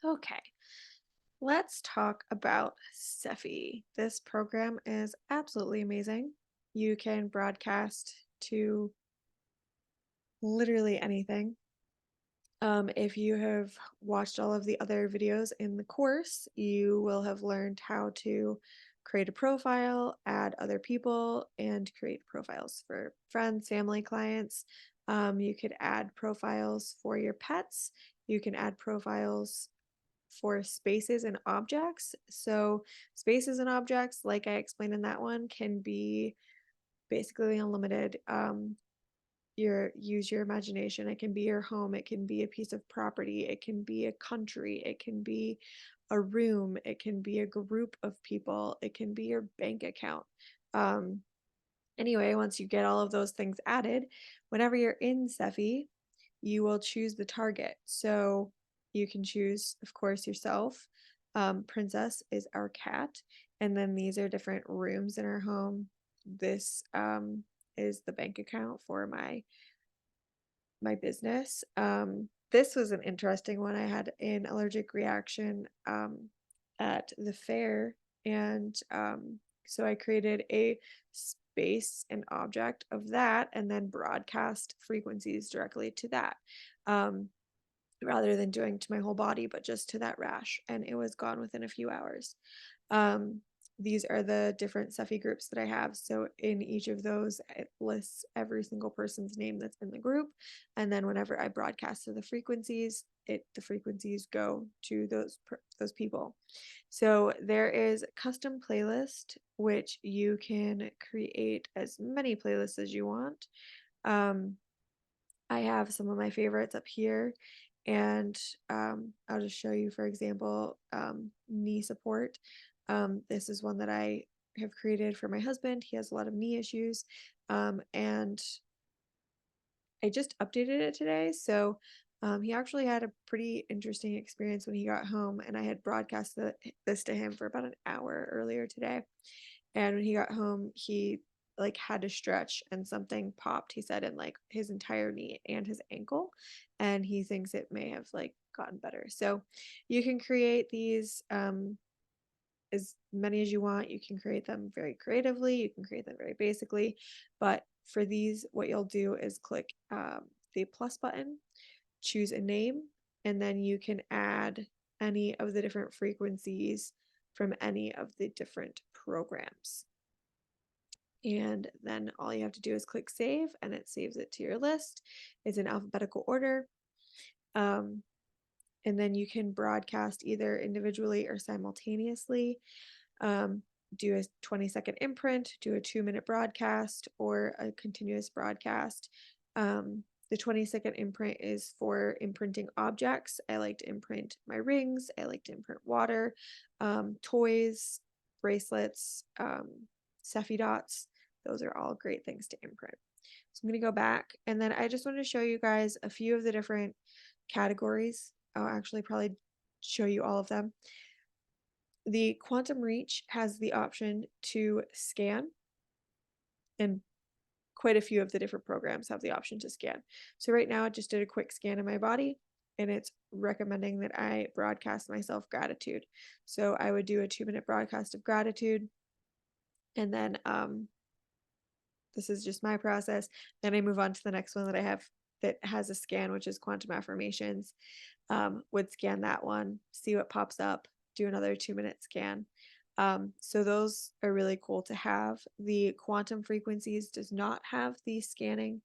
Okay, let's talk about SEFI. This program is absolutely amazing. You can broadcast to literally anything. If you have watched all of the other videos in the course, you will have learned how to create a profile, add other people, and create profiles for friends, family, clients. You could add profiles for your pets. You can add profiles for spaces and objects. So, spaces and objects, like I explained in that one, can be basically unlimited. Use your imagination. It can be your home, it can be a piece of property, it can be a country, it can be a room, it can be a group of people, it can be your bank account. Um, anyway, once you get all of those things added, whenever you're in SEFI, you will choose the target. So you can choose, of course, yourself. Princess is our cat, and then these are different rooms in our home. This is the bank account for my business. This was an interesting one. I had an allergic reaction at the fair, and so I created a space and object of that, and then broadcast frequencies directly to that. Um, Rather than doing to my whole body, but just to that rash, and it was gone within a few hours. Um, these are the different SEFI groups that I have. So in each of those, it lists every single person's name that's in the group, and then whenever I broadcast to the frequencies, the frequencies go to those people. So there is custom playlist, which you can create as many playlists as you want. Um, I have some of my favorites up here, and I'll just show you, for example, knee support. This is one that I have created for my husband. He has a lot of knee issues, and I just updated it today. So he actually had a pretty interesting experience when he got home, and I had broadcast this to him for about an hour earlier today. And when he got home, he like had to stretch and something popped, he said, in like his entire knee and his ankle. And he thinks it may have like gotten better. So you can create these as many as you want. You can create them very creatively, you can create them very basically. But for these, what you'll do is click the plus button, choose a name, and then you can add any of the different frequencies from any of the different programs. And then all you have to do is click save, and it saves it to your list. It's in alphabetical order. Um, and then you can broadcast either individually or simultaneously. Um, do a 20-second imprint, do a 2-minute broadcast, or a continuous broadcast. The 20-second imprint is for imprinting objects. I like to imprint my rings, I like to imprint water, toys, bracelets, SEFI dots. Those are all great things to imprint. So I'm going to go back, and then I just want to show you guys a few of the different categories. I'll actually probably show you all of them. The Quantum Reach has the option to scan, and quite a few of the different programs have the option to scan. So right now, it just did a quick scan of my body, and it's recommending that I broadcast myself gratitude. So I would do a 2-minute broadcast of gratitude, and then this is just my process. Then I move on to the next one that I have that has a scan, which is quantum affirmations. Would scan that one, see what pops up, do another 2-minute scan. So those are really cool to have. The quantum frequencies does not have the scanning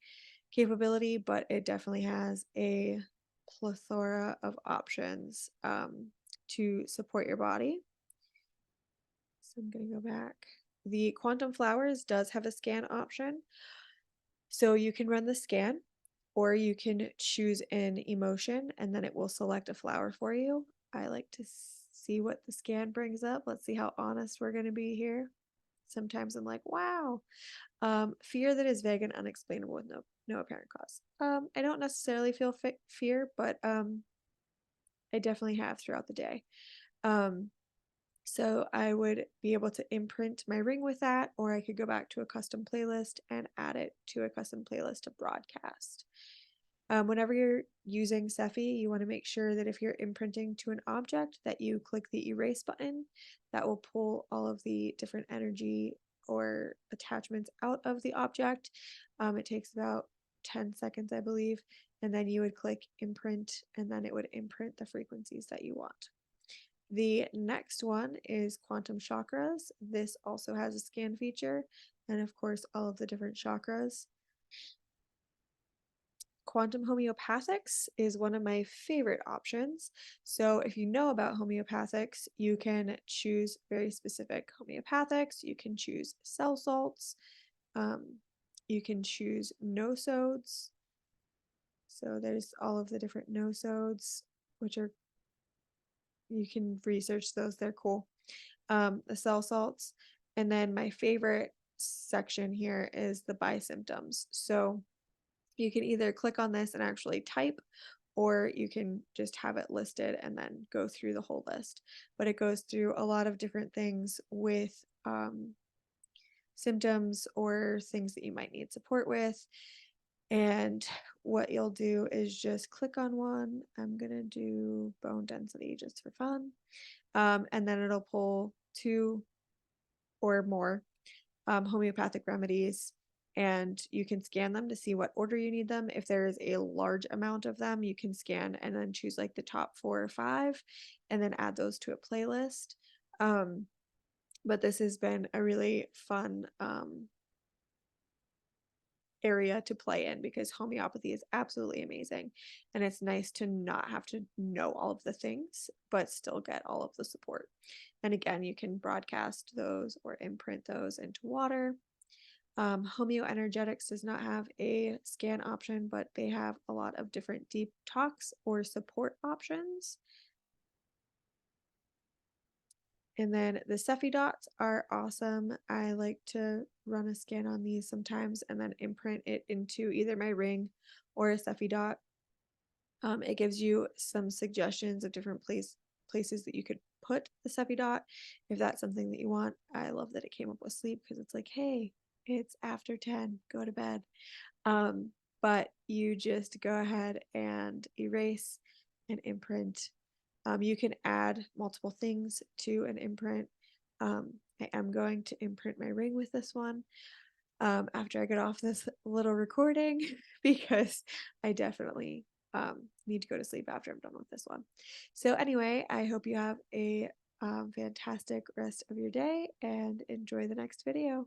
capability, but it definitely has a plethora of options to support your body. So I'm going to go back. The quantum flowers does have a scan option. So you can run the scan, or you can choose an emotion and then it will select a flower for you. I like to see what the scan brings up. Let's see how honest we're going to be here. Sometimes I'm like, wow. Fear that is vague and unexplainable with no apparent cause. I don't necessarily feel fear, but I definitely have throughout the day. Um, so I would be able to imprint my ring with that, or I could go back to a custom playlist and add it to a custom playlist to broadcast. Whenever you're using SEFI, you want to make sure that if you're imprinting to an object that you click the erase button. That will pull all of the different energy or attachments out of the object. It takes about 10 seconds, I believe, and then you would click imprint, and then it would imprint the frequencies that you want. The next one is quantum chakras. This also has a scan feature, and of course all of the different chakras. Quantum homeopathics is one of my favorite options. So if you know about homeopathics, you can choose very specific homeopathics. You can choose cell salts. Um, you can choose nosodes. So there's all of the different nosodes, which are, you can research those. They're cool. The cell salts. And then my favorite section here is the by symptoms. So you can either click on this and actually type, or you can just have it listed and then go through the whole list. But it goes through a lot of different things with symptoms or things that you might need support with. And what you'll do is just click on one. I'm going to do bone density just for fun. And then it'll pull 2 or more homeopathic remedies, and you can scan them to see what order you need them. If there is a large amount of them, you can scan and then choose like the top 4 or 5 and then add those to a playlist. But this has been a really fun area to play in because homeopathy is absolutely amazing, and it's nice to not have to know all of the things but still get all of the support. And again, you can broadcast those or imprint those into water. Homeoenergetics does not have a scan option, but they have a lot of different detox or support options. And then the SEFI dots are awesome. I like to run a scan on these sometimes and then imprint it into either my ring or a SEFI dot. It gives you some suggestions of different places that you could put the SEFI dot if that's something that you want. I love that it came up with sleep because it's like, hey, it's after 10, go to bed. But you just go ahead and erase and imprint. You can add multiple things to an imprint. I am going to imprint my ring with this one after I get off this little recording because I definitely need to go to sleep after I'm done with this one. So, anyway, I hope you have a fantastic rest of your day and enjoy the next video.